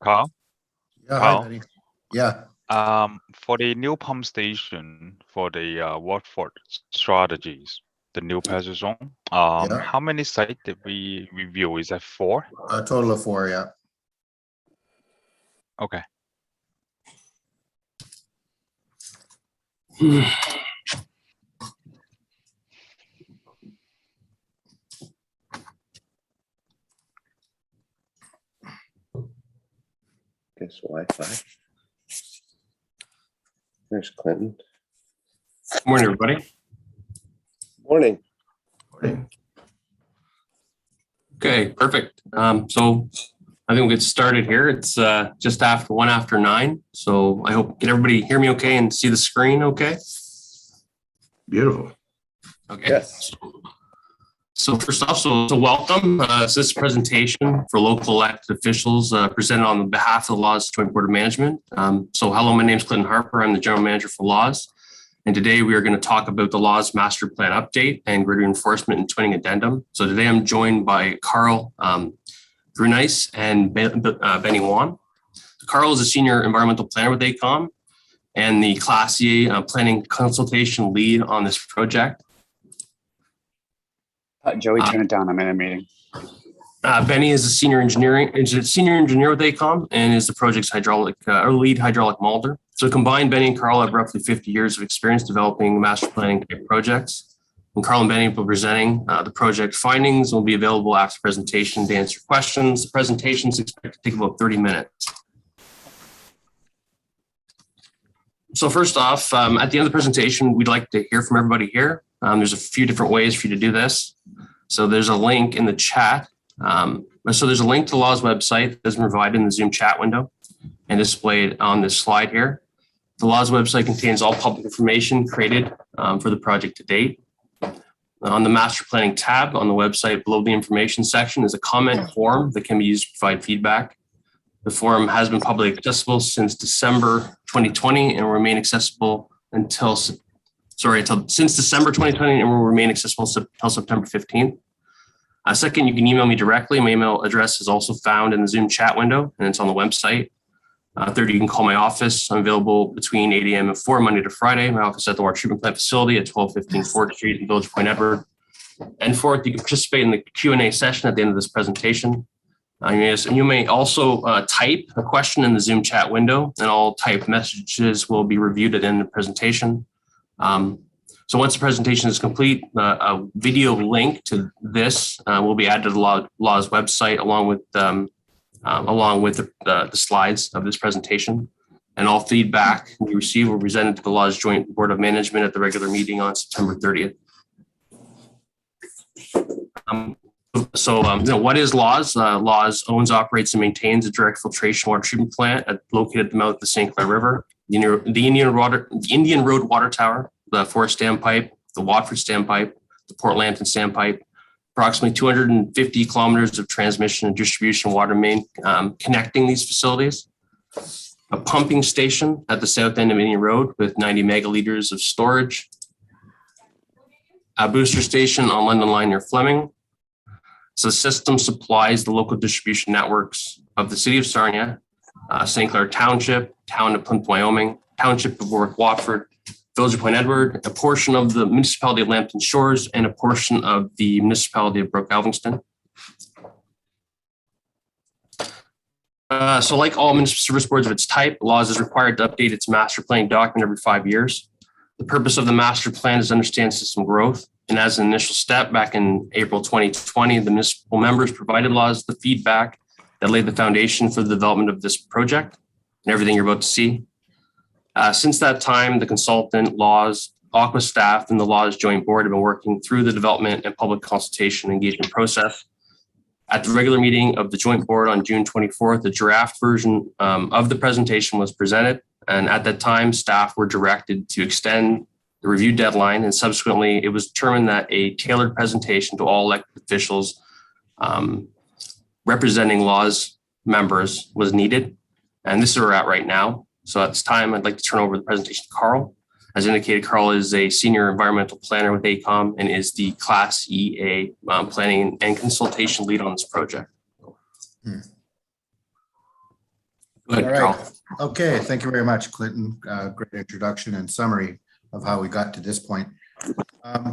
Carl, Yeah, hi, Carl, Benny. Yeah, for the new pump station for the Watford strategies, the new passage zone, yeah. how many sites did we review? Is that 4? A total of 4, yeah. Okay. Guess Wi-Fi. There's Clinton. Good morning, everybody. Morning. Okay, perfect. So I think we'll get started here. It's just after 9. So I hope can everybody hear me okay and see the screen okay? Beautiful. Okay. Yes. So first off, so welcome. This presentation for local elected officials presented on behalf of the LAWSS Joint Board of Management. So hello, my name is Clinton Harper. I'm the General Manager for LAWSS. And today we are going to talk about the LAWSS Master Plan Update and Grid Reinforcement and Twinning Addendum. So today I'm joined by Carl Grunice and Benny Wan. Carl is a Senior Environmental Planner with AECOM and the Class E Planning Consultation Lead on this project. Joey, turn it down. I'm in a meeting. Benny is a senior engineer with AECOM and is the project's lead hydraulic molder. So combined, Benny and Carl have roughly 50 years of experience developing master planning type projects. And Carl and Benny will be presenting the project findings and will be available after the presentation to answer questions. The presentation is expected to take about 30 minutes. So first off, at the end of the presentation, we'd like to hear from everybody here. There's a few different ways for you to do this. So there's a link in the chat. So there's a link to the LAWSS website that's provided in the Zoom chat window and displayed on this slide here. The LAWSS website contains all public information created for the project to date. On the Master Planning tab on the website below the information section is a comment form that can be used to provide feedback. The form has been publicly accessible since December 2020 and will remain accessible since December 2020 and will remain accessible until September 15th. Second, you can email me directly. My email address is also found in the Zoom chat window and it's on the website. Third, you can call my office. I'm available between 8 a.m. and 4 Monday to Friday. My office at the Water Treatment Plant Facility at 1215 4th Street in Village Point, Edward. And fourth, you can participate in the Q&A session at the end of this presentation. You may also type a question in the Zoom chat window, and all typed messages will be reviewed at the end of the presentation. So once the presentation is complete, a video link to this will be added to the LAWSS website along with the slides of this presentation. And all feedback we receive will be presented to the LAWSS Joint Board of Management at the regular meeting on September 30th. What is LAWSS? LAWSS owns, operates, and maintains a direct filtration water treatment plant located at the mouth of the St. Clair River, the Indian Road Water Tower, the Forest Standpipe, the Watford Standpipe, the Port Lambton Standpipe, approximately 250 kilometers of transmission and distribution water main connecting these facilities, a pumping station at the south end of Indian Road with 90 megaliters of storage, a booster station on London Line near Fleming. So the system supplies the local distribution networks of the City of Sarnia, St. Clair Township, Town of Plymouth, Wyoming, Township of Warwick, Watford, Village of Point Edward, a portion of the municipality of Lambton Shores, and a portion of the municipality of Brook Elphinston. So like all municipal service boards of its type, LAWSS is required to update its master planning document every 5 years. The purpose of the master plan is to understand system growth. And as an initial step back in April 2020, the municipal members provided LAWSS the feedback that laid the foundation for the development of this project and everything you're about to see. Since that time, the consultant, LAWSS, AQUA staff, and the LAWSS Joint Board have been working through the development and public consultation engagement process. At the regular meeting of the Joint Board on June 24th, the draft version of the presentation was presented. And at that time, staff were directed to extend the review deadline. And subsequently, it was determined that a tailored presentation to all elected officials representing LAWSS members was needed. And this is where we're at right now. So at this time, I'd like to turn over the presentation to Carl. As indicated, Carl is a senior environmental planner with AECOM and is the Class EA planning and consultation lead on this project. Go ahead, All right. Carl. Okay, thank you very much, Clinton. Great introduction and summary of how we got to this point.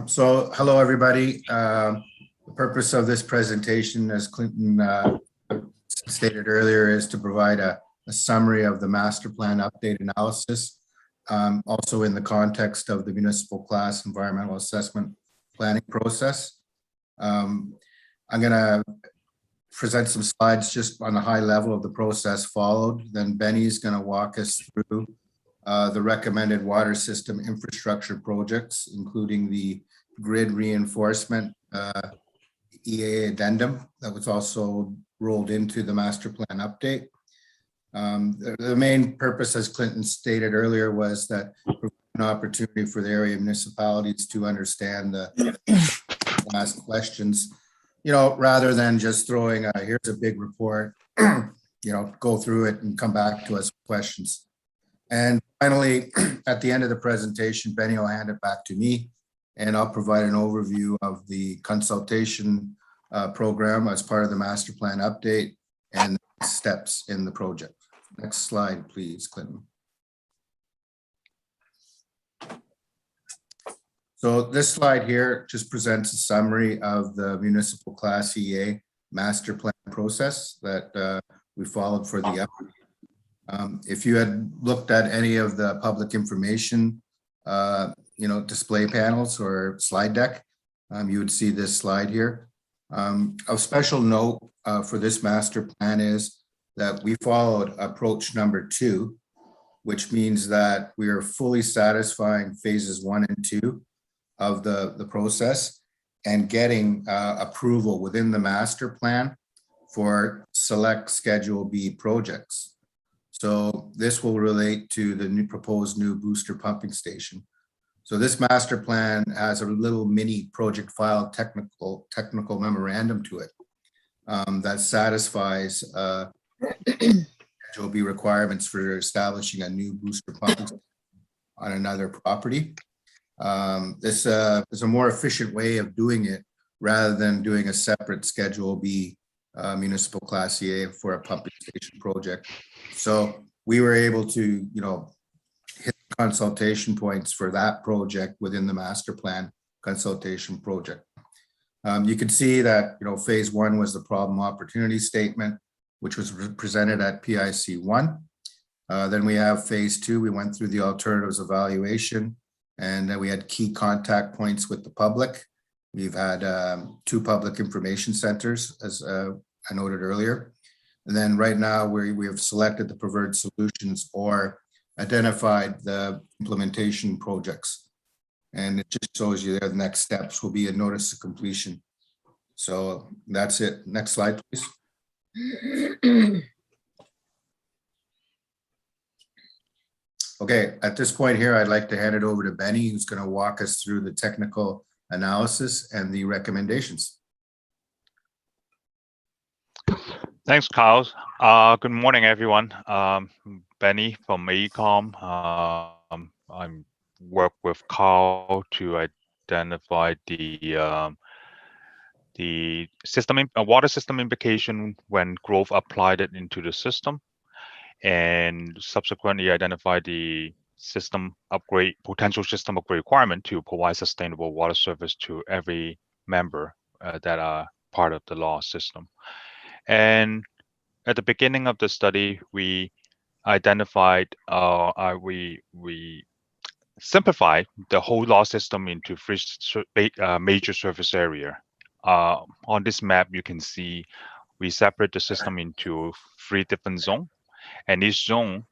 So hello, everybody. The purpose of this presentation, as Clinton stated earlier, is to provide a summary of the master plan update analysis, also in the context of the municipal class environmental assessment planning process. I'm going to present some slides just on the high level of the process followed. Then Benny's going to walk us through the recommended water system infrastructure projects, including the grid reinforcement EA addendum that was also rolled into the master plan update. The main purpose, as Clinton stated earlier, was that an opportunity for the area municipalities to understand the ask questions, rather than just throwing here's a big report, go through it and come back to us with questions. And finally, at the end of the presentation, Benny will hand it back to me, and I'll provide an overview of the consultation program as part of the master plan update and steps in the project. Next slide, please, Clinton. So this slide here just presents a summary of the municipal class EA master plan process that we followed for the update. If you had looked at any of the public information, display panels or slide deck, you would see this slide here. Of special note for this master plan is that we followed approach number 2, which means that we are fully satisfying phases 1 and 2 of the process and getting approval within the master plan for select Schedule B projects. So this will relate to the proposed new booster pumping station. So this master plan has a little mini project file technical memorandum to it that satisfies Schedule B requirements for establishing a new booster pumping station on another property. This is a more efficient way of doing it rather than doing a separate Schedule B municipal class EA for a pumping station project. So we were able to, hit consultation points for that project within the master plan consultation project. You can see that, phase 1 was the problem opportunity statement, which was presented at PIC 1. Then we have phase 2. We went through the alternatives evaluation, and then we had key contact points with the public. We've had 2 public information centers, as I noted earlier. And then right now we have selected the preferred solutions or identified the implementation projects. And it just shows you there the next steps will be a notice of completion. So that's it. Next slide, please. Okay, at this point here, I'd like to hand it over to Benny, who's going to walk us through the technical analysis and the recommendations. Thanks, Carl. Good morning, everyone. Benny from AECOM. I work with Carl to identify the system, water system implication when growth applied it into the system, and subsequently identify the system upgrade, potential system upgrade requirement to provide sustainable water service to every member that are part of the LAWSS system. And at the beginning of the study, we identified, we simplified the whole LAWSS system into 3 major surface area. On this map, you can see we separate the system into 3 different zones, and each zone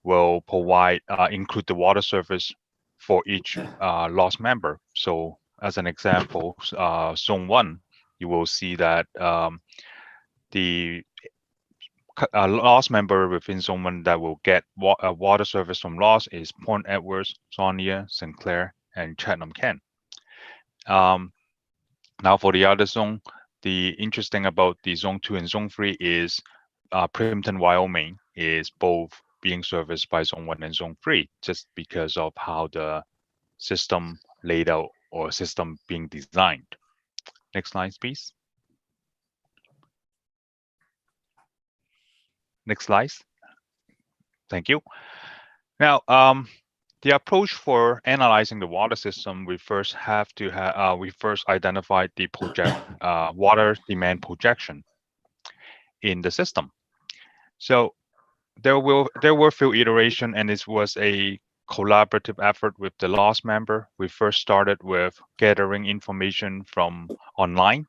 will provide include the water surface for each LAWSS member. So as an example, zone 1, you will see that the LAWSS member within zone 1 that will get water service from LAWSS is Port Edwards, Sarnia, St. Clair, and Chatham Kent. Now for the other zone, the interesting about the zone 2 and zone 3 is Primpton, Wyoming is both being serviced by zone 1 and zone 3, just because of how the system laid out or system being designed. Next slide, please. Next slide. Thank you. Now, the approach for analyzing the water system, we first identified the water demand projection in the system. So there were few iteration, and this was a collaborative effort with the LAWSS member. We first started with gathering information from online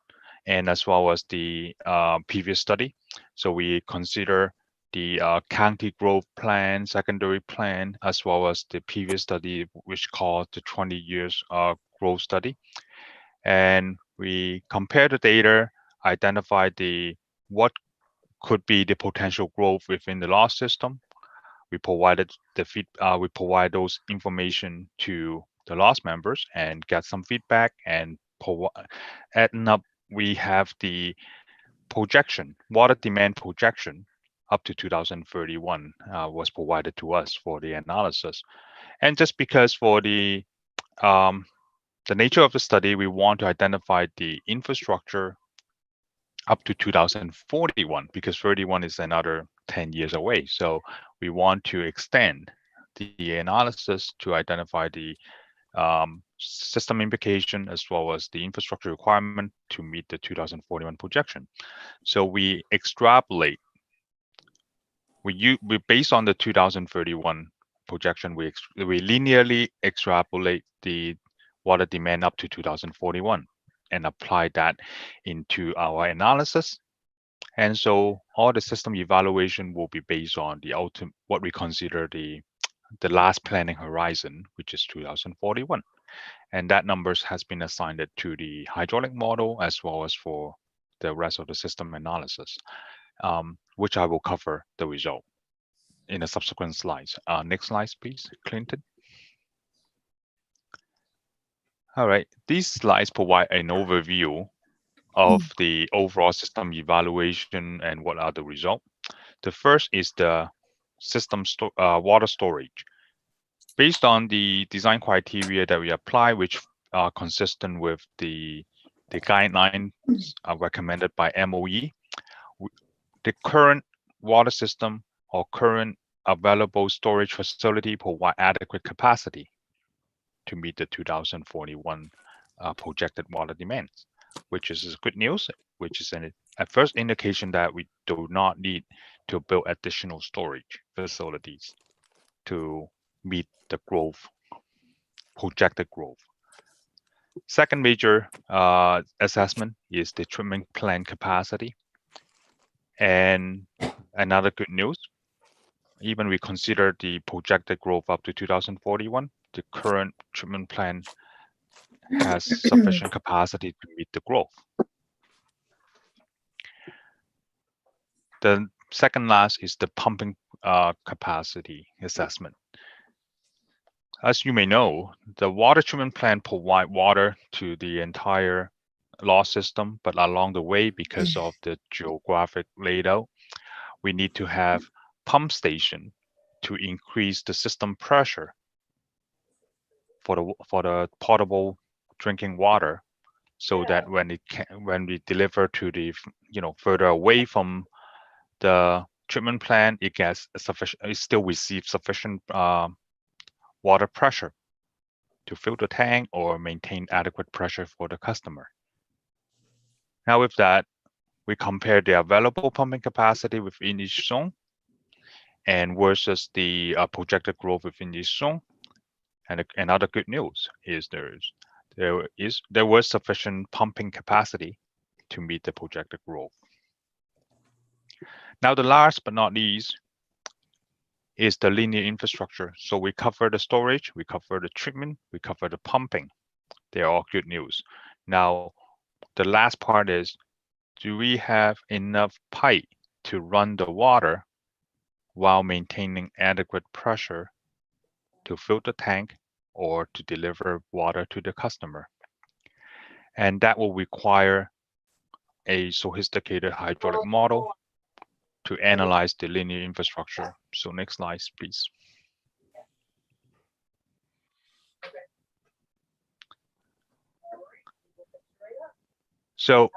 and as well as the previous study. So we consider the county growth plan, secondary plan, as well as the previous study, which called the 20 years growth study. And we compare the data, identify what could be the potential growth within the LAWSS system. We provided we provide those information to the LAWSS members and get some feedback, and adding up, we have the projection, water demand projection up to 2031 was provided to us for the analysis. And just because for the nature of the study, we want to identify the infrastructure up to 2041, because 31 is another 10 years away. So we want to extend the analysis to identify the system implication as well as the infrastructure requirement to meet the 2041 projection. So we extrapolate. We based on the 2031 projection, we linearly extrapolate the water demand up to 2041 and apply that into our analysis. And so all the system evaluation will be based on the ultimate, what we consider the last planning horizon, which is 2041. And that numbers has been assigned to the hydraulic model as well as for the rest of the system analysis, which I will cover the result in the subsequent slides. Next slide, please, Clinton. All right, these slides provide an overview of the overall system evaluation and what are the results. The first is the system water storage. Based on the design criteria that we apply, which are consistent with the guidelines recommended by MOE, the current water system or current available storage facility provide adequate capacity to meet the 2041 projected water demands, which is good news, which is a first indication that we do not need to build additional storage facilities to meet the growth, projected growth. Second major assessment is the treatment plant capacity. And another good news, even we consider the projected growth up to 2041, the current treatment plant has sufficient capacity to meet the growth. The second last is the pumping capacity assessment. As you may know, the water treatment plant provide water to the entire LAWSS system, but along the way, because of the geographic layout, we need to have pump station to increase the system pressure for the potable drinking water, so that when we deliver to the further away from the treatment plant, it still receives sufficient water pressure to fill the tank or maintain adequate pressure for the customer. Now with that, we compare the available pumping capacity within each zone and versus the projected growth within each zone. And another good news is there was sufficient pumping capacity to meet the projected growth. Now the last but not least is the linear infrastructure. So we cover the storage, we cover the treatment, we cover the pumping. They're all good news. Now, the last part is, do we have enough pipe to run the water while maintaining adequate pressure to fill the tank or to deliver water to the customer? And that will require a sophisticated hydraulic model to analyze the linear infrastructure. So next slide, please. So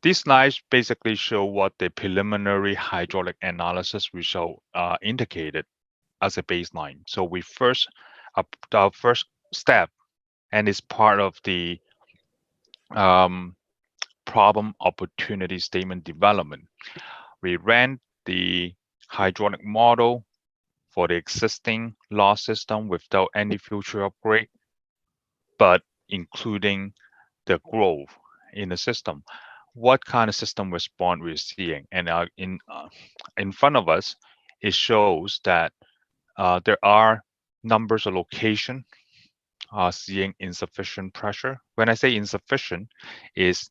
These slides basically show what the preliminary hydraulic analysis result indicated as a baseline. So we our first step, and it's part of the problem opportunity statement development. We ran the hydraulic model for the existing LAWSS system without any future upgrade, but including the growth in the system. What kind of system response we're seeing? And in front of us, it shows that there are numbers of location seeing insufficient pressure. When I say insufficient, is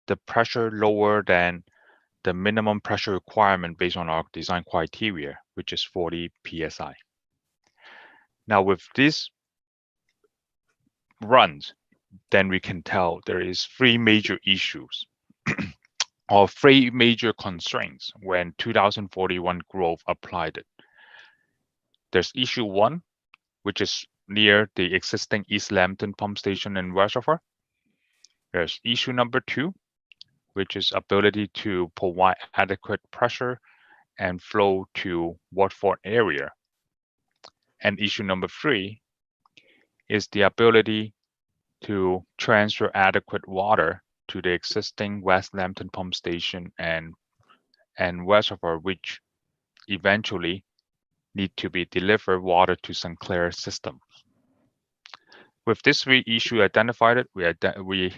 the pressure lower than the minimum pressure requirement based on our design criteria, which is 40 psi. Now with these runs, then we can tell there is three major issues or three major constraints when 2041 growth applied it. There's issue one, which is near the existing East Lambton pump station and reservoir. There's issue number two, which is ability to provide adequate pressure and flow to Watford area. And issue number three is the ability to transfer adequate water to the existing West Lambton pump station and reservoir, which eventually need to be delivered water to St. Clair system. With this three issue identified, we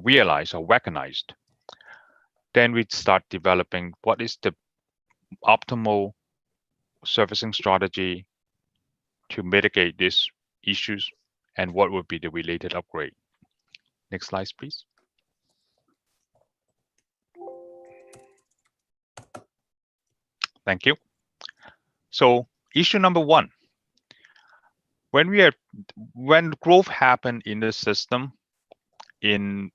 realized or recognized. Then we start developing what is the optimal servicing strategy to mitigate these issues and what would be the related upgrade. Next slide, please. Thank you. So issue number one, when growth happened in the system in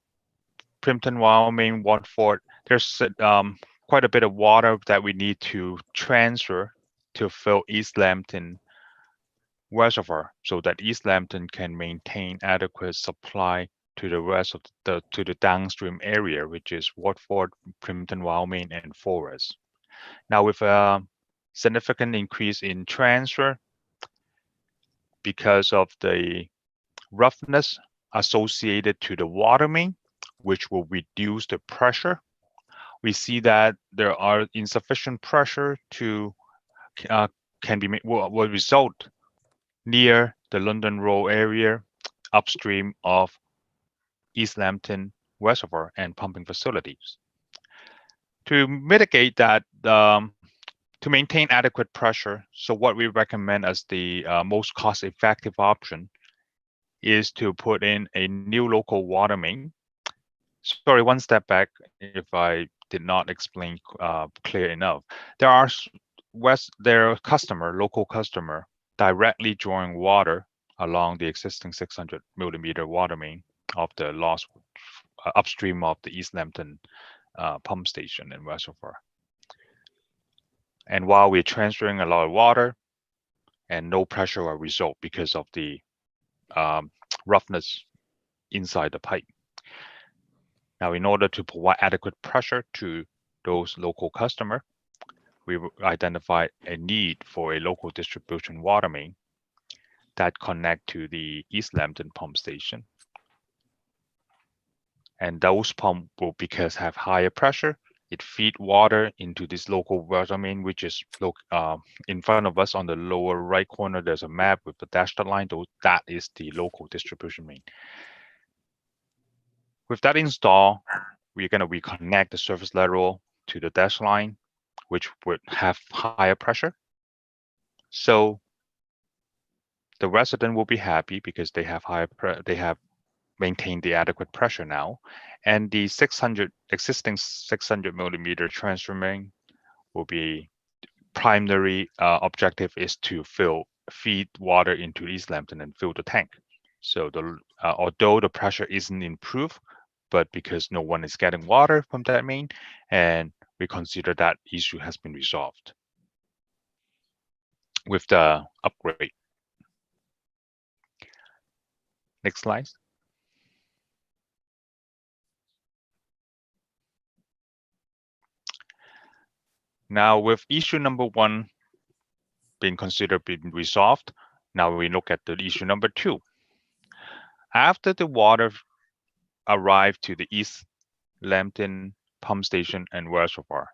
Plimpton, Wyoming, Watford, there's quite a bit of water that we need to transfer to fill East Lambton reservoir so that East Lambton can maintain adequate supply to the rest of the downstream area, which is Watford, Plimpton, Wyoming, and Forest. Now with a significant increase in transfer because of the roughness associated to the water main, which will reduce the pressure, we see that there are insufficient pressure to will result near the London Road area upstream of East Lambton Reservoir and pumping facilities. To mitigate that, to maintain adequate pressure, so what we recommend as the most cost-effective option is to put in a new local water main. Sorry, one step back if I did not explain clear enough. There are local customer directly drawing water along the existing 600 millimeter water main of the LAWSS upstream of the East Lambton pump station and reservoir. And while we're transferring a lot of water and no pressure will result because of the roughness inside the pipe. Now, in order to provide adequate pressure to those local customers, we identified a need for a local distribution water main that connect to the East Lambton pump station. And those pumps will, because have higher pressure, it feed water into this local water main, which is in front of us on the lower right corner. There's a map with the dashed line. That is the local distribution main. With that install, we're going to reconnect the surface lateral to the dash line, which would have higher pressure. So the resident will be happy because they have maintained the adequate pressure now, and the existing 600 millimeter transfer main will be primary objective is to feed water into East Lambton and fill the tank. So although the pressure isn't improved, but because no one is getting water from that main, and we consider that issue has been resolved with the upgrade. Next slide. Now, with issue number 1 being considered being resolved, now we look at the issue number 2. After the water arrived to the East Lambton pump station and reservoir,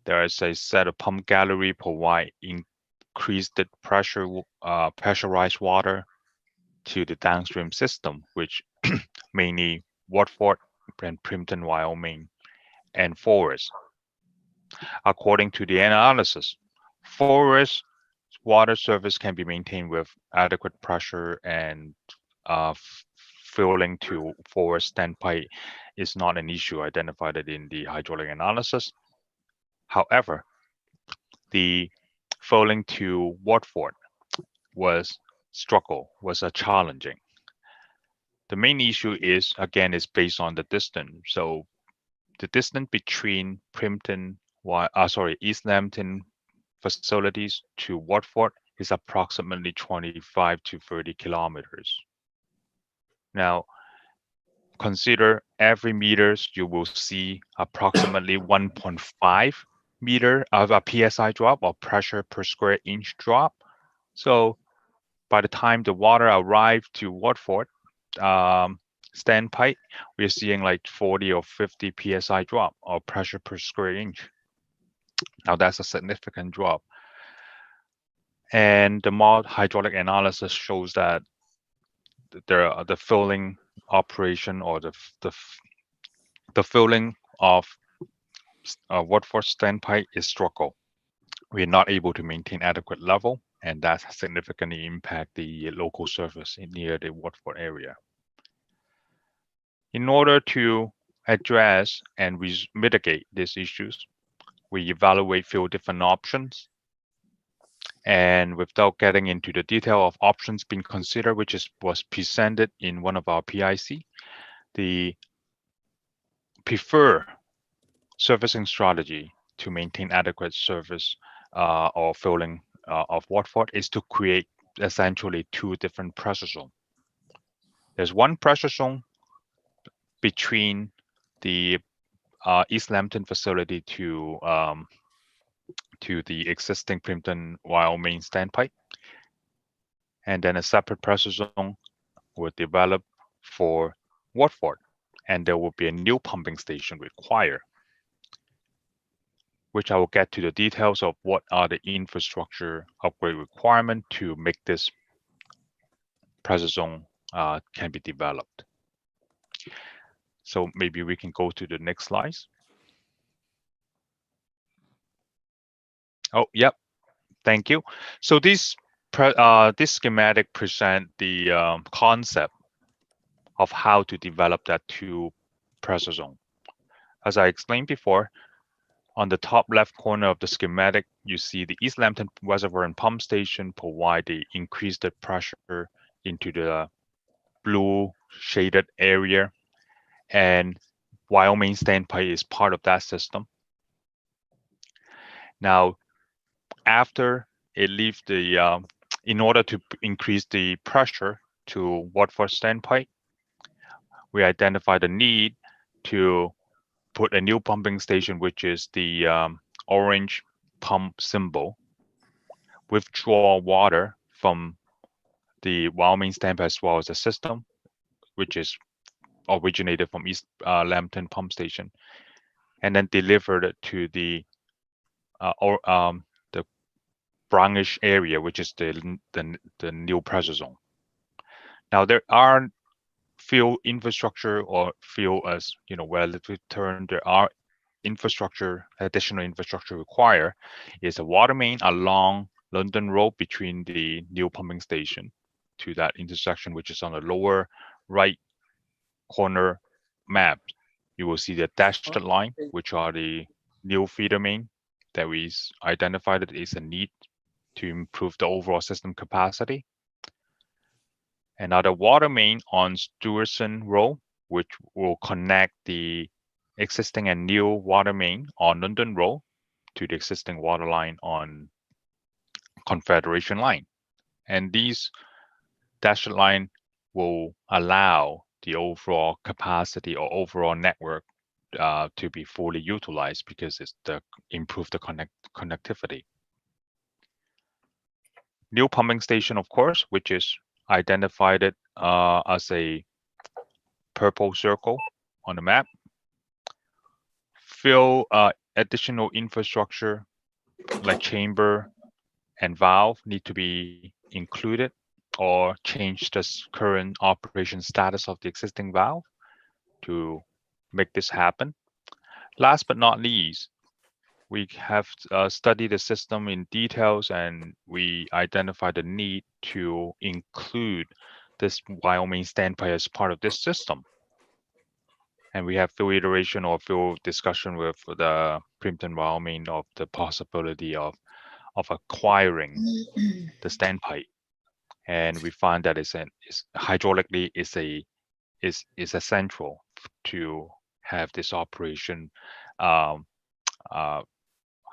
there is a set of pump gallery provide increased pressurized water to the downstream system, which mainly Watford and Primpton, Wyoming, and Forest. According to the analysis, Forest water surface can be maintained with adequate pressure, and filling to Forest standpipe is not an issue identified in the hydraulic analysis. However, the filling to Watford was challenging. The main issue is based on the distance. So the distance between East Lambton facilities to Watford is approximately 25 to 30 kilometers. Now, consider every meters you will see approximately 1.5 meter of a PSI drop, or pressure per square inch drop. So by the time the water arrived to Watford standpipe, we're seeing like 40 or 50 PSI drop, or pressure per square inch. Now that's a significant drop. And the mod hydraulic analysis shows that the filling operation, or the filling of Watford standpipe is struggle. We're not able to maintain adequate level, and that significantly impact the local surface near the Watford area. In order to address and mitigate these issues, we evaluate few different options. And without getting into the detail of options being considered, which was presented in one of our PIC, the preferred surfacing strategy to maintain adequate surface or filling of Watford is to create essentially 2 different pressure zones. There's one pressure zone between the East Lambton facility to the existing Primpton, Wyoming standpipe, and then a separate pressure zone will develop for Watford, and there will be a new pumping station required, which I will get to the details of what are the infrastructure upgrade requirement to make this pressure zone can be developed. So maybe we can go to the next slides. Oh, yep. Thank you. So this schematic present the concept of how to develop that 2 pressure zone. As I explained before, on the top left corner of the schematic, you see the East Lambton Reservoir and Pump Station provide the increased pressure into the blue shaded area, and Wyoming standpipe is part of that system. Now, after it leaves the, in order to increase the pressure to Watford standpipe, we identify the need to put a new pumping station, which is the orange pump symbol, withdraw water from the Wyoming standpipe as well as the system, which is originated from East Lambton pump station, and then delivered it to the brownish area, which is the new pressure zone. Now there are few infrastructure, or few, as relative term, there are additional infrastructure required. Is a water main along London Road between the new pumping station to that intersection, which is on the lower right corner map. You will see the dashed line, which are the new feeder main that we identified that is a need to improve the overall system capacity. Another water main on Stewardson Road, which will connect the existing and new water main on London Road to the existing water line on Confederation Line. And these dashed line will allow the overall capacity or overall network to be fully utilized because it's the improve the connectivity. New pumping station, of course, which is identified it as a purple circle on the map. Fill additional infrastructure like chamber and valve need to be included or change the current operation status of the existing valve to make this happen. Last but not least, we have studied the system in details and we identified the need to include this Wyoming standpipe as part of this system. And we have full iteration or full discussion with the Plimpton, Wyoming of the possibility of acquiring the standpipe. And we find that is hydraulically is essential to have this operation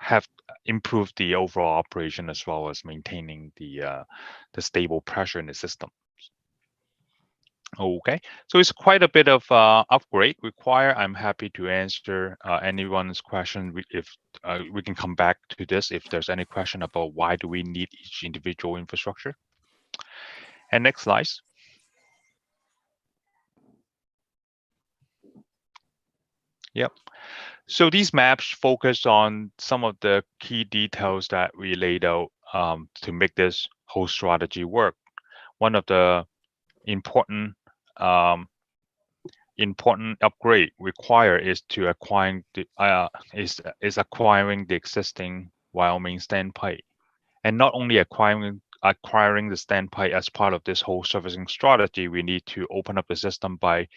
have improved the overall operation as well as maintaining the stable pressure in the system. Okay, so it's quite a bit of upgrade required. I'm happy to answer anyone's question. If we can come back to this if there's any question about why do we need each individual infrastructure. And next slide. Yep. So these maps focus on some of the key details that we laid out to make this whole strategy work. One of the important upgrade required is to acquiring the existing Wyoming standpipe, and not only acquiring the standpipe as part of this whole servicing strategy. We need to open up the system by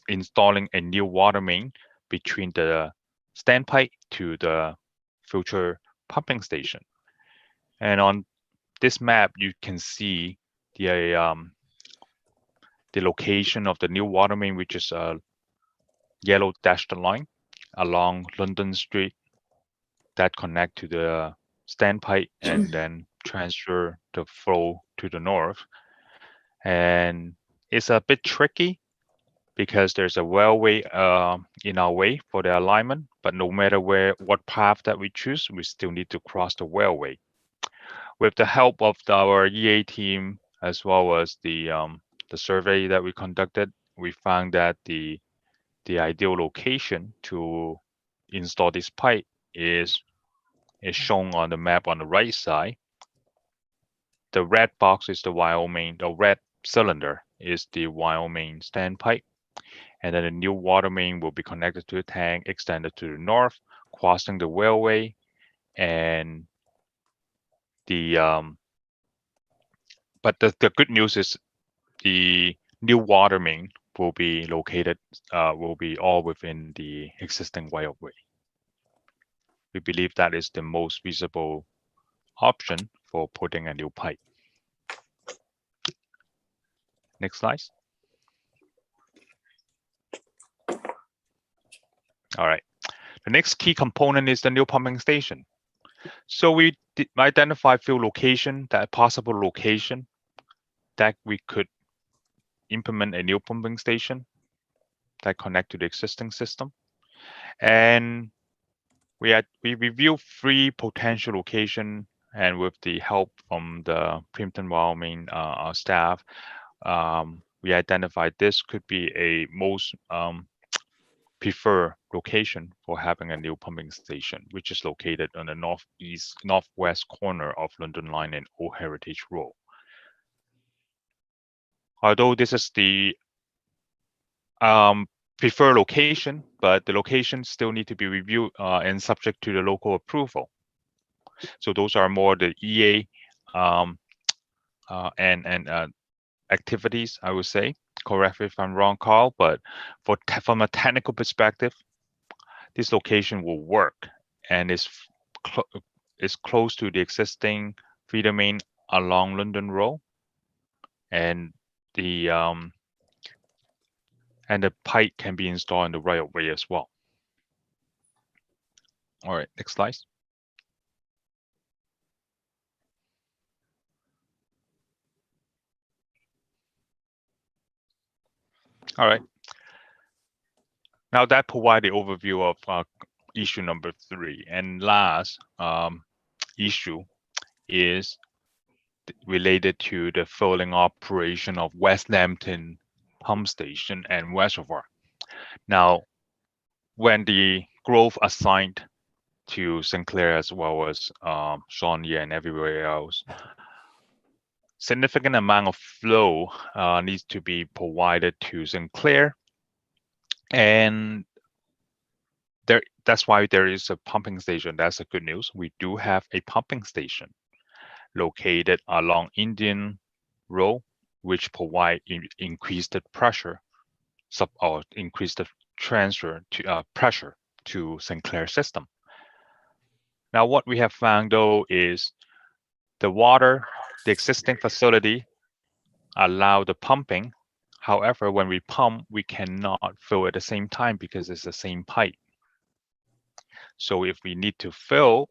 installing a new water main between the standpipe to the future pumping station. And on this map, you can see the location of the new water main, which is a yellow dashed line along London Street that connect to the standpipe and then transfer the flow to the north. And it's a bit tricky because there's a railway in our way for the alignment, but no matter what path that we choose, we still need to cross the railway. With the help of our EA team as well as the survey that we conducted, we found that the ideal location to install this pipe is shown on the map on the right side. The red box is the red cylinder is the Wyoming standpipe. And then the new water main will be connected to the tank, extended to the north, crossing the railway, and but the good news is the new water main will be located, will be all within the existing right of way. We believe that is the most feasible option for putting a new pipe. Next slide. All right. The next key component is the new pumping station. So we identify few possible location that we could implement a new pumping station that connect to the existing system. And we review 3 potential location, and with the help from the Plimpton, Wyoming staff, we identified this could be a most preferred location for having a new pumping station, which is located on the northwest corner of London Line and Old Heritage Road. Although this is the preferred location, but the location still need to be reviewed and subject to the local approval. So those are more the EA and activities, I would say. Correct me if I'm wrong, Carl, but from a technical perspective, this location will work and is close to the existing feeder main along London Road, and the pipe can be installed in the right of way as well. All right, next slide. All right. Now that provides the overview of issue number 3. And last issue is related to the filling operation of West Lambton Pump Station and Reservoir. Now, when the growth assigned to Sinclair as well as Shawnee and everywhere else, significant amount of flow needs to be provided to Sinclair, and that's why there is a pumping station. That's the good news. We do have a pumping station located along Indian Road, which provide increased pressure or increased transfer to pressure to Sinclair system. Now, what we have found though is the existing facility allow the pumping. However, when we pump, we cannot fill at the same time because it's the same pipe. So if we need to fill,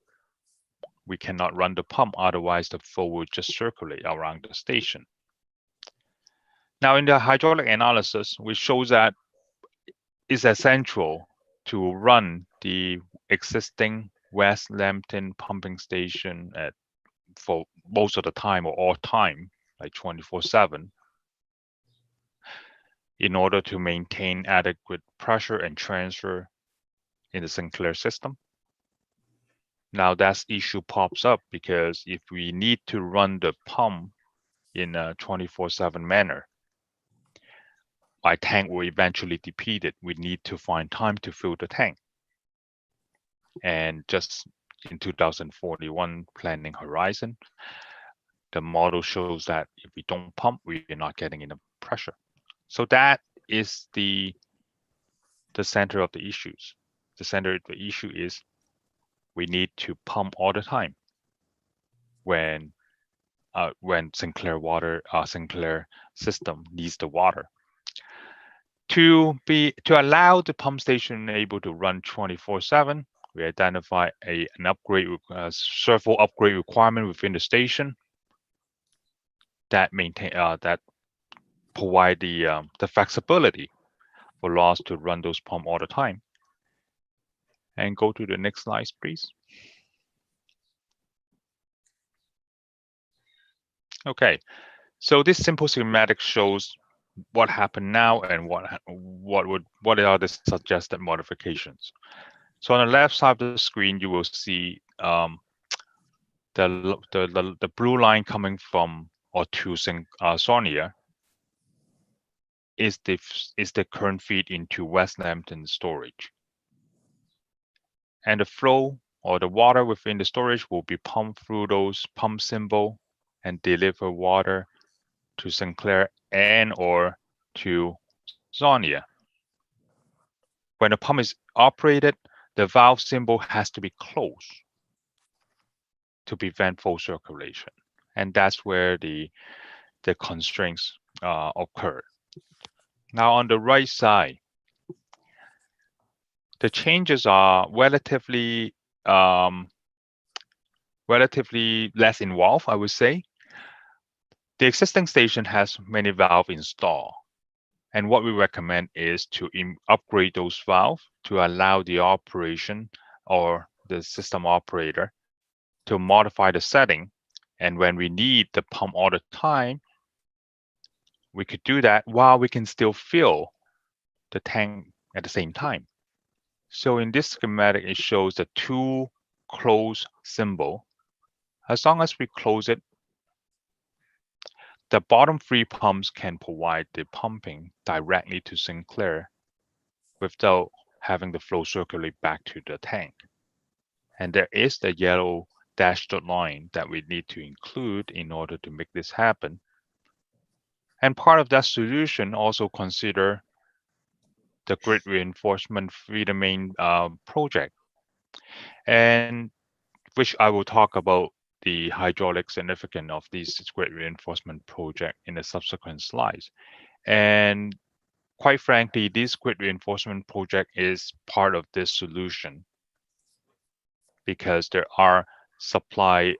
we cannot run the pump, otherwise the flow will just circulate around the station. Now in the hydraulic analysis, we show that it's essential to run the existing West Lambton pumping station for most of the time or all time, like 24/7, in order to maintain adequate pressure and transfer in the Sinclair system. Now that issue pops up because if we need to run the pump in a 24/7 manner, our tank will eventually deplete it. We need to find time to fill the tank. And just in 2041 planning horizon, the model shows that if we don't pump, we are not getting enough pressure. So that is the center of the issues. The center of the issue is we need to pump all the time when Sinclair system needs the water. To allow the pump station able to run 24/7, we identify several upgrade requirement within the station that provide the flexibility for LAWSS to run those pump all the time. And go to the next slide, please. Okay, so this simple schematic shows what happened now and what are the suggested modifications. So on the left side of the screen, you will see the blue line coming from or to Sonia is the current feed into West Lambton storage. And the flow or the water within the storage will be pumped through those pump symbol and deliver water to Sinclair and or to Sonia. When the pump is operated, the valve symbol has to be closed to prevent full circulation. And that's where the constraints occur. Now on the right side, the changes are relatively less involved, I would say. The existing station has many valves installed. And what we recommend is to upgrade those valves to allow the operation or the system operator to modify the setting. And when we need the pump all the time, we could do that while we can still fill the tank at the same time. So in this schematic, it shows the two close symbol. As long as we close it, the bottom three pumps can provide the pumping directly to Sinclair without having the flow circulate back to the tank. And there is the yellow dashed line that we need to include in order to make this happen. And part of that solution also consider the grid reinforcement feeder main project, and which I will talk about the hydraulic significance of this grid reinforcement project in the subsequent slides. And quite frankly, this grid reinforcement project is part of this solution because there are supply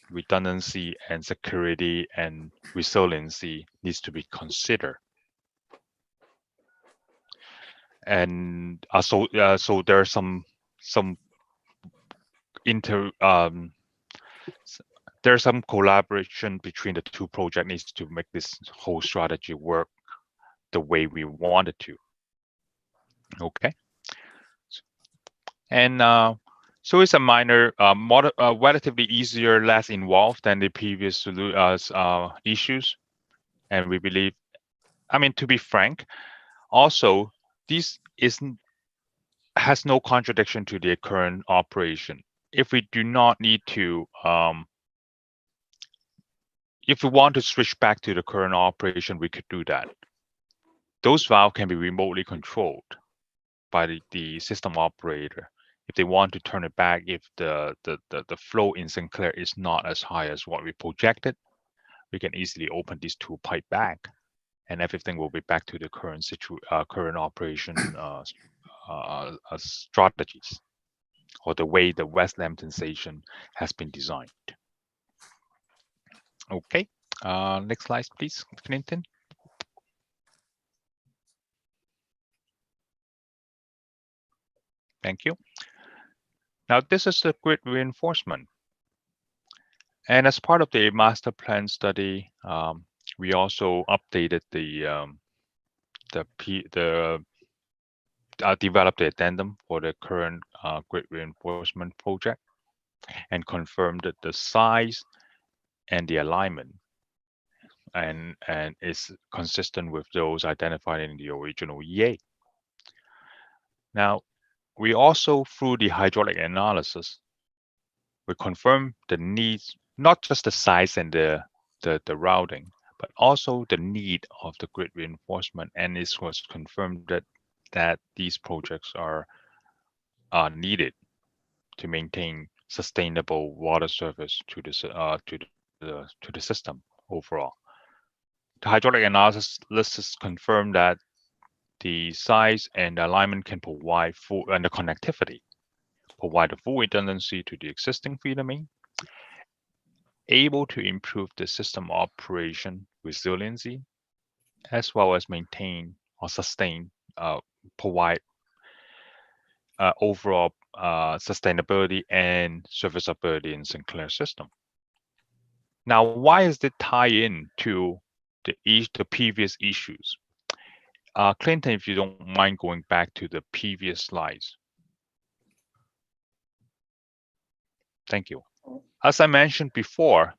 redundancy and security and resiliency needs to be considered. And so there are some there's some collaboration between the two projects needs to make this whole strategy work the way we want it to. Okay. And so it's a minor, relatively easier, less involved than the previous issues. And we believe, I mean, to be frank, also, this has no contradiction to the current operation. If we do not need to, if we want to switch back to the current operation, we could do that. Those valves can be remotely controlled by the system operator. If they want to turn it back, if the flow in Sinclair is not as high as what we projected, we can easily open these two pipe back, and everything will be back to the current current operation strategies, or the way the West Lambton station has been designed. Okay, next slide, please, Clinton. Thank you. Now, this is the grid reinforcement. And as part of the master plan study, we also updated developed the addendum for the current grid reinforcement project, and confirmed that the size and the alignment and is consistent with those identified in the original EA. Now, we also, through the hydraulic analysis, we confirm the needs, not just the size and the routing, but also the need of the grid reinforcement. And it was confirmed that these projects are needed to maintain sustainable water service to the system overall. The hydraulic analysis confirmed that the size and alignment can provide full, and the connectivity provide a full redundancy to the existing feeder main, able to improve the system operation resiliency, as well as maintain or sustain, provide overall sustainability and serviceability in Sinclair system. Now, why is it tie in to the previous issues? Clinton, if you don't mind going back to the previous slides. Thank you. As I mentioned before,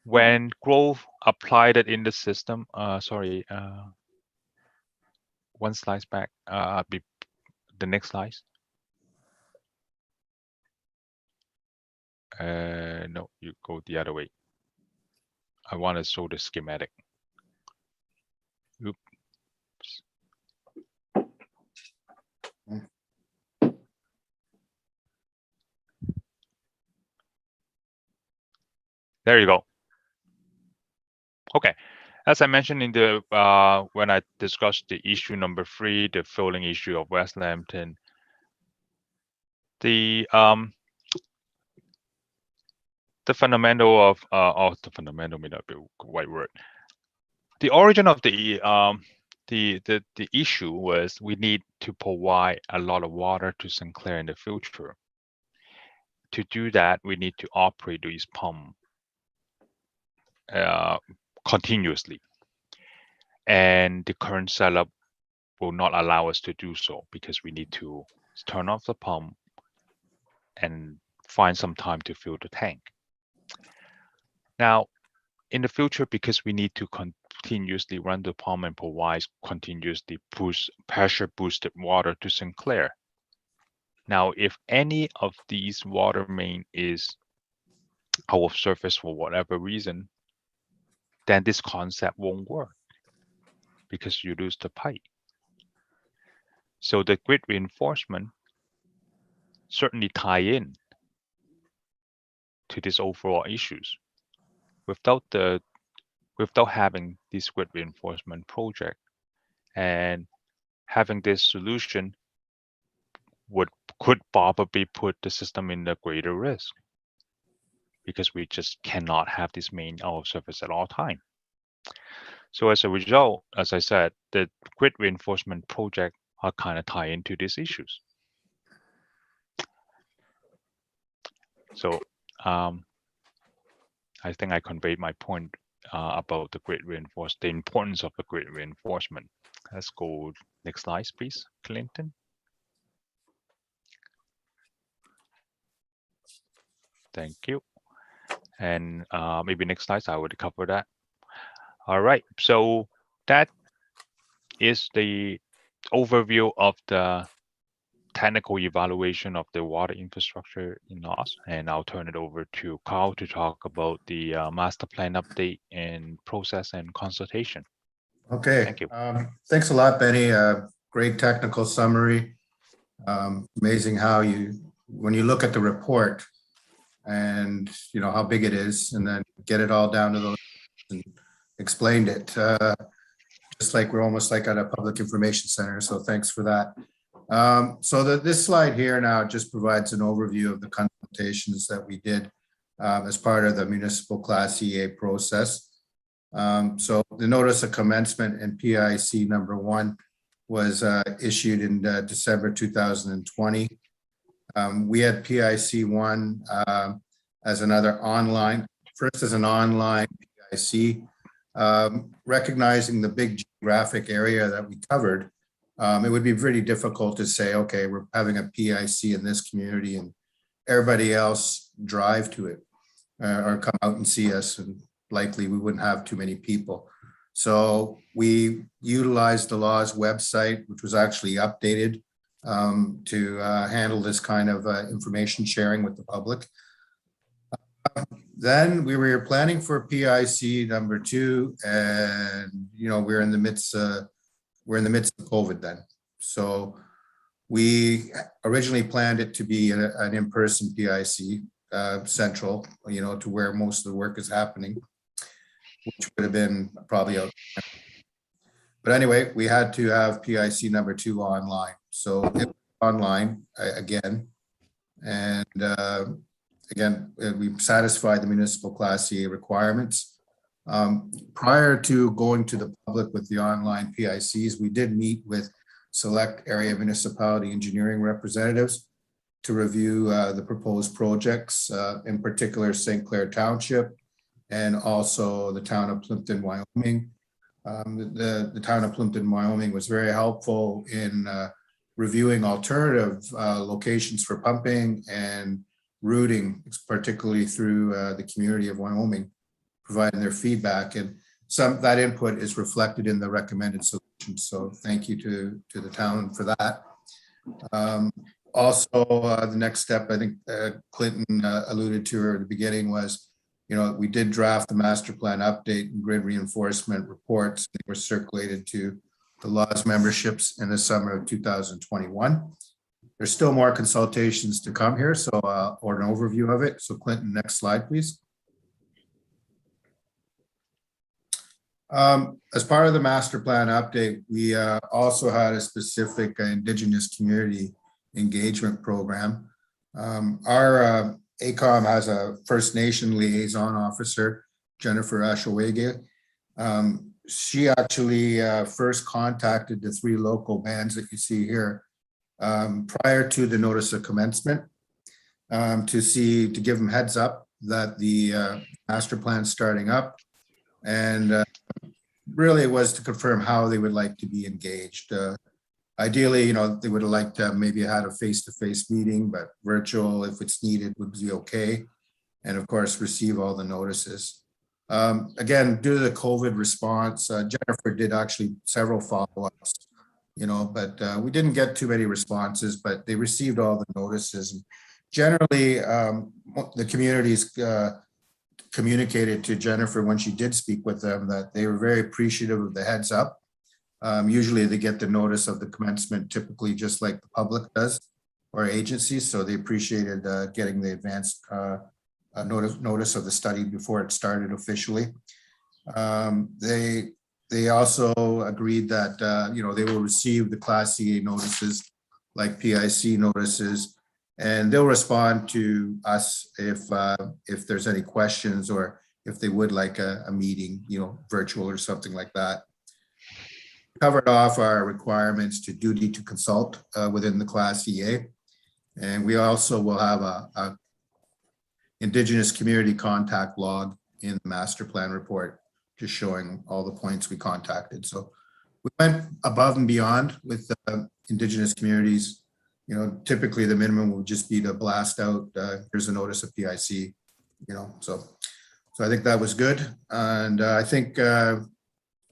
when Grove applied it in the system, one slide back, the next slide. No, you go the other way. I want to show the schematic. Oops. There you go. Okay, as I mentioned in the when I discussed the issue number 3, the filling issue of West Lambton, the fundamental of the fundamental may not be the right word. The origin of the issue was we need to provide a lot of water to Sinclair in the future. To do that, we need to operate these pumps continuously, and the current setup will not allow us to do so, because we need to turn off the pump and find some time to fill the tank. Now, in the future, because we need to continuously run the pump and provide continuously pressure boosted water to Sinclair. Now, if any of these water main is out of service for whatever reason, then this concept won't work, because you lose the pipe. So the grid reinforcement certainly tie in to these overall issues. Without having this grid reinforcement project and having this solution could probably put the system in a greater risk, because we just cannot have this main out of service at all time. So as a result, as I said, the grid reinforcement project kind of tie into these issues. So I think I conveyed my point about the grid reinforcement, the importance of the grid reinforcement. Let's go next slide, please, Clinton. Thank you. And maybe next slide, I would cover that. All right, so that is the overview of the technical evaluation of the water infrastructure in LAWSS, and I'll turn it over to Carl to talk about the master plan update and process and consultation. Okay. Thank you. Thanks a lot, Benny. Great technical summary. Amazing how when you look at the report and how big it is, and then get it all down to those and explained it. Just like we're almost like at a public information center. So thanks for that. So this slide here now just provides an overview of the consultations that we did as part of the municipal class EA process. So the notice of commencement and PIC number 1 was issued in December 2020. We had PIC 1 as another online, first as an online PIC, recognizing the big geographic area that we covered. It would be pretty difficult to say, okay, we're having a PIC in this community and everybody else drive to it or come out and see us, and likely we wouldn't have too many people. So we utilized the LAWSS website, which was actually updated to handle this kind of information sharing with the public. Then we were planning for PIC number 2, and we're in the midst of COVID then. So we originally planned it to be an in-person PIC, central, to where most of the work is happening, which would have been probably out. But anyway, we had to have PIC number 2 online. So it was online again. And again, we've satisfied the municipal class CA requirements. Prior to going to the public with the online PICs, we did meet with select area municipality engineering representatives to review the proposed projects, in particular St. Clair Township and also the town of Plimpton, Wyoming. The town of Plimpton, Wyoming was very helpful in reviewing alternative locations for pumping and routing, particularly through the community of Wyoming, providing their feedback, and that input is reflected in the recommended solution. So thank you to the town for that. Also, the next step, I think Clinton alluded to at the beginning, was, we did draft the master plan update and grid reinforcement reports. They were circulated to the LAWSS memberships in the summer of 2021. There's still more consultations to come here, so or an overview of it. So Clinton, next slide, please. As part of the master plan update, we also had a specific Indigenous community engagement program. Our ACOM has a First Nation liaison officer, Jennifer Ashawege. She actually first contacted the 3 local bands that you see here prior to the notice of commencement to give them heads up that the master plan is starting up, and really it was to confirm how they would like to be engaged. Ideally, they would have liked to maybe had a face-to-face meeting, but virtual, if it's needed, would be okay. And of course, receive all the notices. Again, due to the COVID response, Jennifer did actually several follow-ups, but we didn't get too many responses, but they received all the notices. And generally, the communities communicated to Jennifer when she did speak with them that they were very appreciative of the heads up. Usually they get the notice of the commencement typically just like the public does, or agencies, so they appreciated getting the advanced notice of the study before it started officially. They also agreed that they will receive the Class CA notices like PIC notices, and they'll respond to us if there's any questions or if they would like a meeting, virtual or something like that. covered off our requirements to duty to consult within the Class EA. And we also will have a Indigenous community contact log in the master plan report, just showing all the points we contacted. So we went above and beyond with the Indigenous communities. You know, typically the minimum would just be to blast out, here's a notice of PIC, you know, so I think that was good. And I think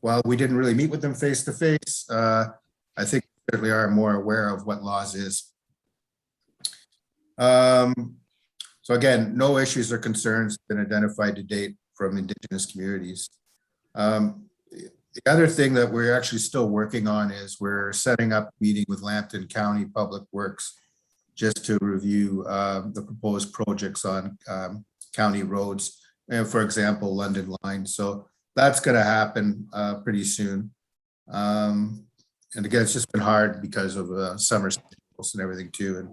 while we didn't really meet with them face to face, I think we certainly are more aware of what LAWSS is. So again, no issues or concerns been identified to date from Indigenous communities. The other thing that we're actually still working on is we're setting up a meeting with Lambton County Public Works just to review the proposed projects on county roads, and for example, London Line. So that's going to happen pretty soon. And again, it's just been hard because of summer schedules and everything too. And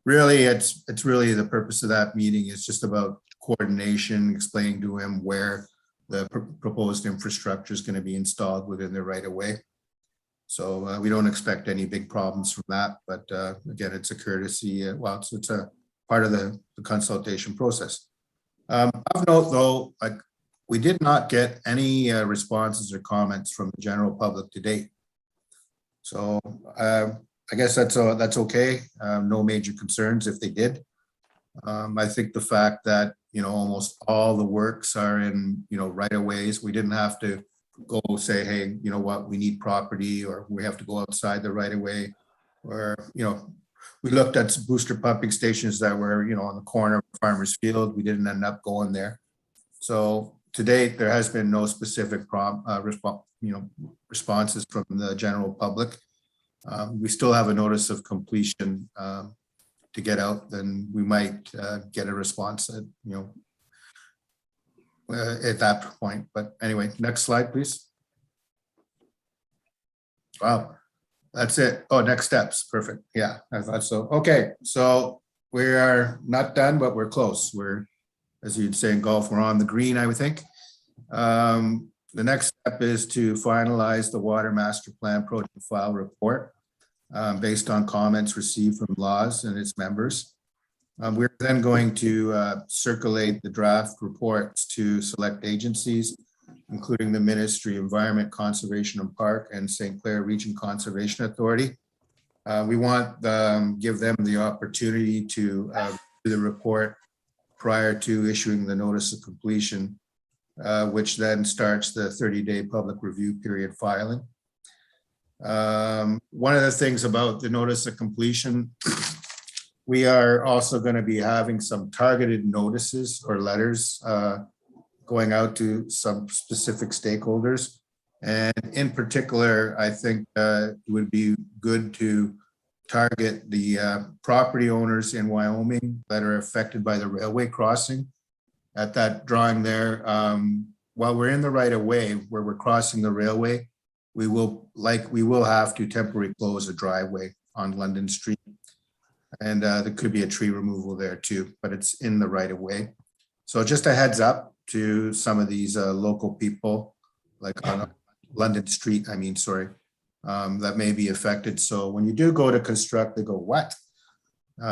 really, it's really the purpose of that meeting is just about coordination, explaining to him where the proposed infrastructure is going to be installed within the right of way. So we don't expect any big problems from that. But again, it's a courtesy. Well, it's a part of the consultation process. Of note, though, like we did not get any responses or comments from the general public to date. So I guess that's okay. No major concerns if they did. I think the fact that, you know, almost all the works are in, you know, right of ways. We didn't have to go say, hey, you know what, we need property, or we have to go outside the right of way, or, you know, we looked at some booster pumping stations that were, you know, on the corner of Farmers Field. We didn't end up going there. So to date, there has been no specific responses from the general public. We still have a notice of completion to get out, then we might get a response at, you know, at that point. But anyway, next slide, please. Wow, that's it. Oh, next steps. Perfect. Yeah, I thought so. Okay, so we are not done, but we're close. We're, as you'd say in golf, we're on the green, I would think. The next step is to finalize the water master plan project file report based on comments received from LAWSS and its members. We're then going to circulate the draft reports to select agencies, including the Ministry of Environment, Conservation and Park and St. Clair Region Conservation Authority. We want give them the opportunity to do the report prior to issuing the notice of completion, which then starts the 30-day public review period filing. One of the things about the notice of completion, we are also going to be having some targeted notices or letters going out to some specific stakeholders. And in particular, I think it would be good to target the property owners in Wyoming that are affected by the railway crossing. At that drawing there, while we're in the right of way where we're crossing the railway, we will have to temporarily close a driveway on London Street. And there could be a tree removal there too, but it's in the right of way. So just a heads up to some of these local people, like on London Street, that may be affected. So when you do go to construct, they go, what?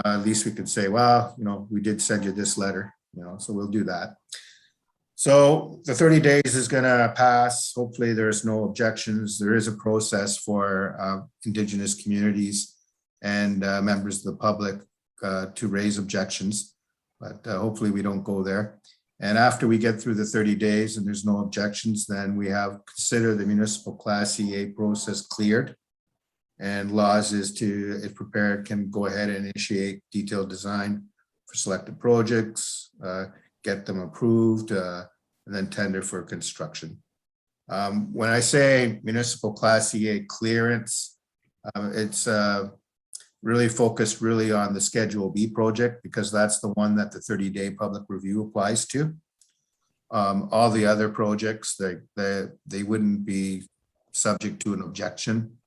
At least we could say, well, you know, we did send you this letter, you know, so we'll do that. So the 30 days is going to pass. Hopefully there's no objections. There is a process for Indigenous communities and members of the public to raise objections, but hopefully we don't go there. And after we get through the 30 days and there's no objections, then we have consider the municipal class EA process cleared. And LAWSS if prepared, can go ahead and initiate detailed design for selected projects, get them approved, and then tender for construction. When I say municipal class EA clearance, it's really focused on the Schedule B project, because that's the one that the 30-day public review applies to. All the other projects, they wouldn't be subject to an objection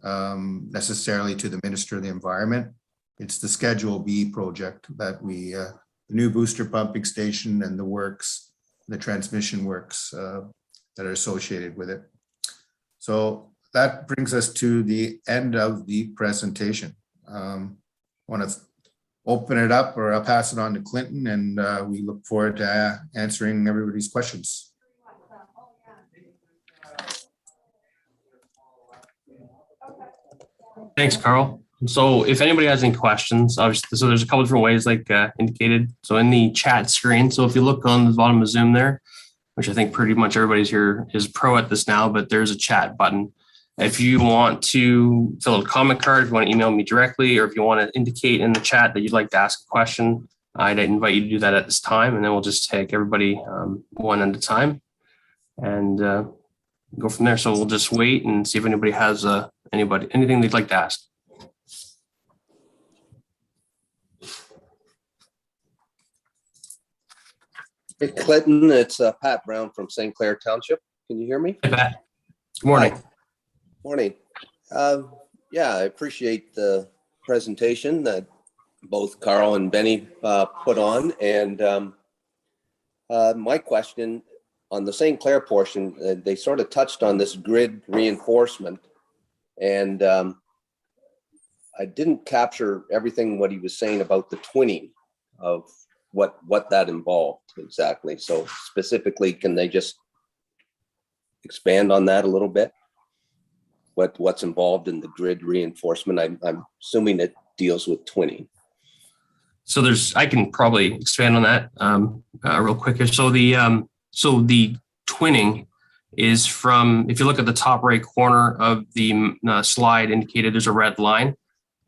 necessarily to the Minister of the Environment. It's the Schedule B project that we, the new booster pumping station and the works, the transmission works that are associated with it. So that brings us to the end of the presentation. Want to open it up, or I'll pass it on to Clinton, and we look forward to answering everybody's questions. Thanks, Carl. So if anybody has any questions, obviously, so there's a couple different ways like indicated. So in the chat screen, so if you look on the bottom of Zoom there, which I think pretty much everybody's here is pro at this now, but there's a chat button. If you want to fill out a comment card, if you want to email me directly, or if you want to indicate in the chat that you'd like to ask a question, I'd invite you to do that at this time, and then we'll just take everybody one at a time and go from there. So we'll just wait and see if anybody has anything they'd like to ask. Hey, Clinton, it's Pat Brown from St. Clair Township. Can you hear me? Hey, Pat. Good morning. Hi. Morning. Yeah, I appreciate the presentation that both Carl and Benny put on. And my question on the St. Clair portion, they sort of touched on this grid reinforcement. And I didn't capture everything what he was saying about the twinning of what that involved exactly. So specifically, can they just expand on that a little bit? What's involved in the grid reinforcement? I'm assuming it deals with twinning. So I can probably expand on that real quick here. So the twinning is from, if you look at the top right corner of the slide indicated, there's a red line.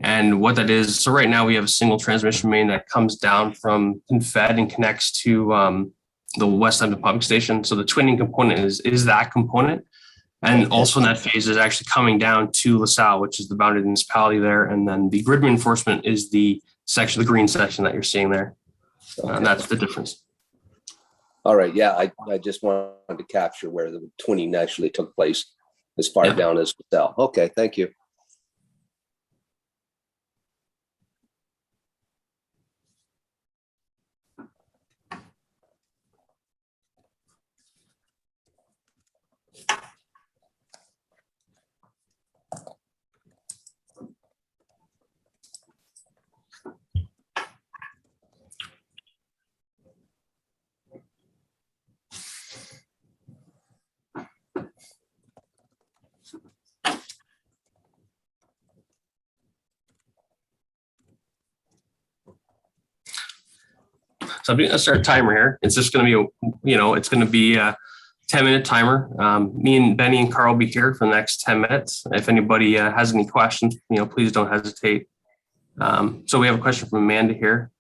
And what that is, so right now we have a single transmission main that comes down from Fed and connects to the West End Pumping Station. So the twinning component is that component. And also in that phase is actually coming down to LaSalle, which is the boundary municipality there. And then the grid reinforcement is the section, the green section that you're seeing there. And that's the difference. All right. Yeah, I just wanted to capture where the twinning actually took place as far down as LaSalle. Okay, thank you. So I'm going to start a timer here. It's just going to be, it's going to be a 10-minute timer. Me and Benny and Carl will be here for the next 10 minutes. If anybody has any questions, please don't hesitate. So we have a question from Amanda here.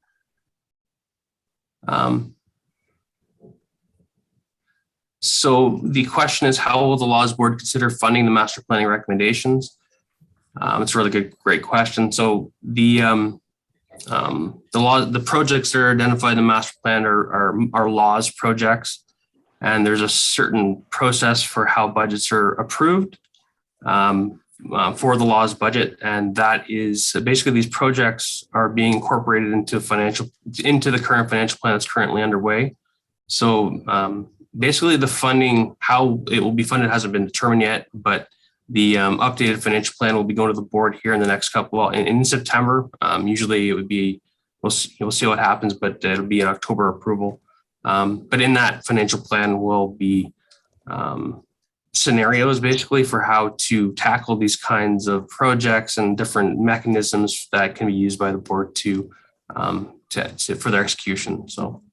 So the question is, how will the LAWSS board consider funding the master planning recommendations? It's a really great question. So the projects that are identified in the master plan are LAWSS projects, and there's a certain process for how budgets are approved for the LAWSS budget, and that is basically these projects are being incorporated into the current financial plan that's currently underway. So basically, the funding, how it will be funded, hasn't been determined yet, but the updated financial plan will be going to the board here in the next couple, in September. Usually it would be, we'll see what happens, but it'll be an October approval. But in that financial plan will be scenarios basically for how to tackle these kinds of projects and different mechanisms that can be used by the board to for their execution. So.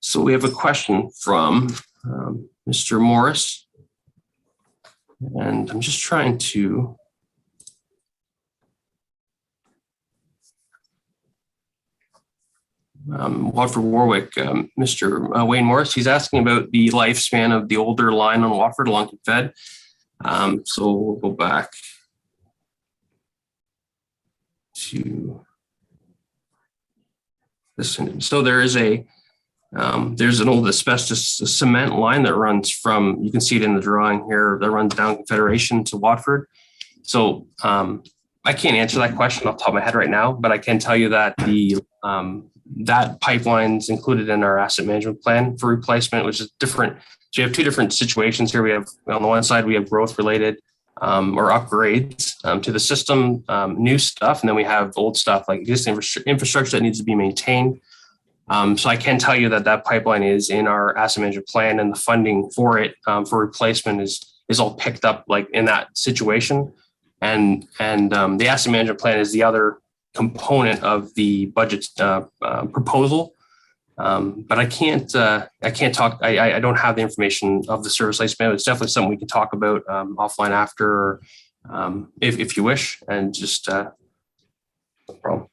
So we have a question from Mr. Morris, and I'm just trying to Watford Warwick, Mr. Wayne Morris, he's asking about the lifespan of the older line on Watford along Fed. So we'll go back to this. So there is a There's an old asbestos cement line that runs from, you can see it in the drawing here, that runs down Confederation to Watford. So I can't answer that question off the top of my head right now, but I can tell you that that pipeline's included in our asset management plan for replacement, which is different. So you have two different situations here. We have, on the one side, we have growth related or upgrades to the system, new stuff. And then we have old stuff like existing infrastructure that needs to be maintained. So I can tell you that that pipeline is in our asset management plan, and the funding for it for replacement is all picked up like in that situation. And the asset management plan is the other component of the budget proposal. But I can't talk. I don't have the information of the service lifespan. It's definitely something we can talk about offline after, if you wish, and just no problem.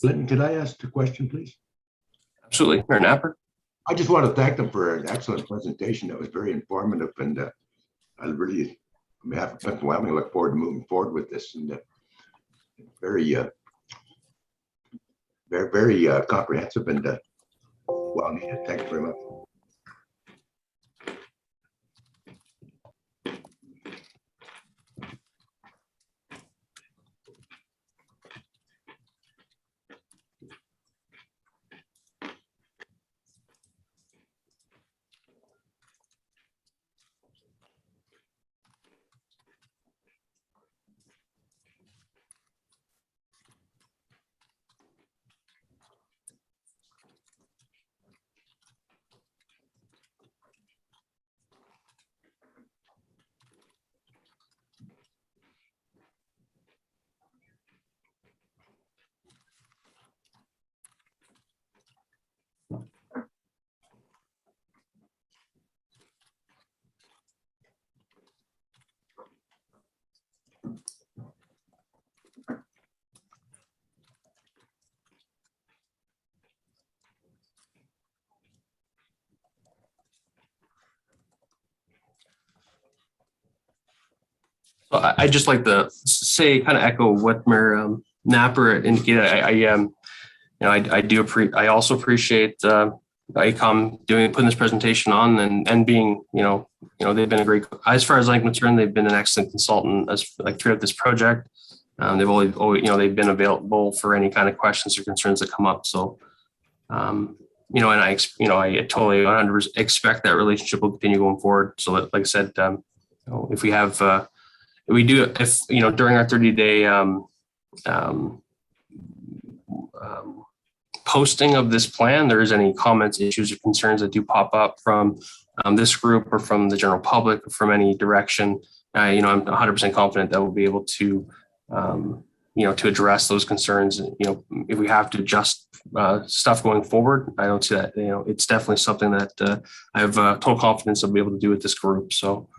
Clinton, could I ask a question, please? Absolutely, Mayor Napper. I just want to thank them for an excellent presentation. That was very informative, and I really, on behalf of Clinton Wyoming, look forward to moving forward with this. And very comprehensive and well needed. Thank you very much. So I just like to say, kind of echo what Mayor Napper indicated. I also appreciate ICOM putting this presentation on and being, they've been a great, as far as I'm concerned, they've been an excellent consultant throughout this project. They've always, they've been available for any kind of questions or concerns that come up. So, and I totally 100% expect that relationship will continue going forward. So like I said, if we have, during our 30-day posting of this plan, there is any comments, issues, or concerns that do pop up from this group or from the general public or from any direction, I'm 100% confident that we'll be able to, to address those concerns. If we have to adjust stuff going forward, I don't see that. It's definitely something that I have total confidence I'll be able to do with this group. So.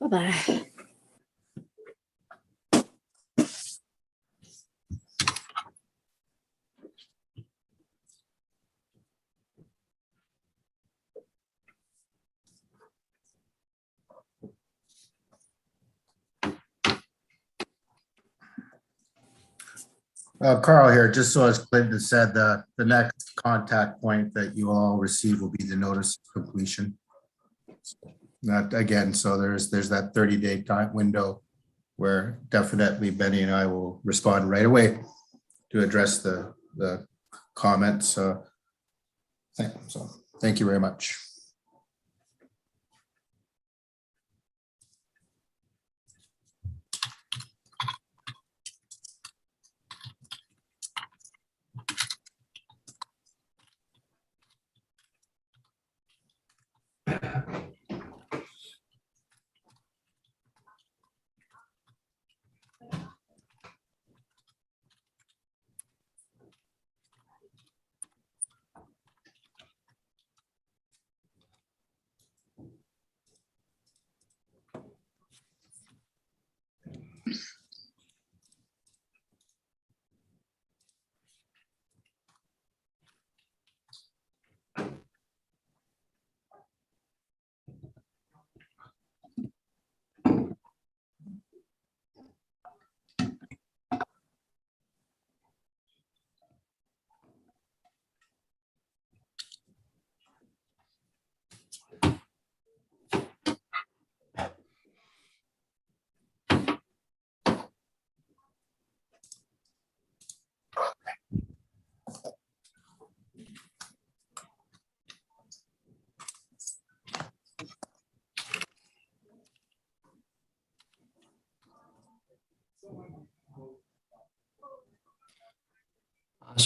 Bye-bye. Carl here, just so as Clinton said, the next contact point that you all receive will be the notice of completion. Not again, so there's that 30-day time window where definitely Benny and I will respond right away to address the comments. So thank you very much.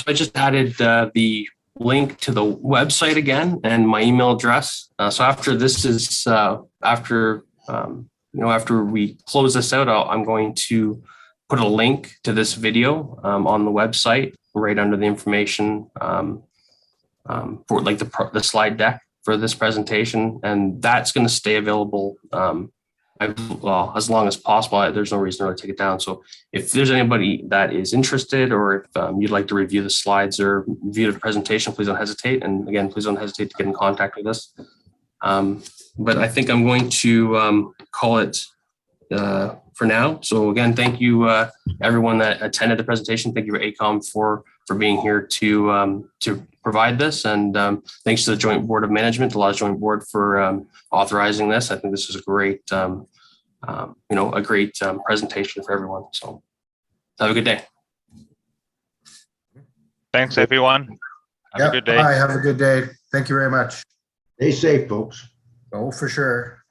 I just added the link to the website again and my email address. So after this is after we close this out, I'm going to put a link to this video on the website right under the information for like the slide deck for this presentation, and that's going to stay available as long as possible. There's no reason to take it down. So if there's anybody that is interested, or if you'd like to review the slides or view the presentation, please don't hesitate. And again, please don't hesitate to get in contact with us. But I think I'm going to call it for now. So again, thank you everyone that attended the presentation. Thank you for AECOM for being here to provide this, and thanks to the Joint Board of Management, the LAWSS Joint Board, for authorizing this. I think this is a great, a great presentation for everyone. So have a good day. Thanks, everyone. Have a good day. Bye. Have a good day. Thank you very much. Stay safe, folks. Oh, for sure.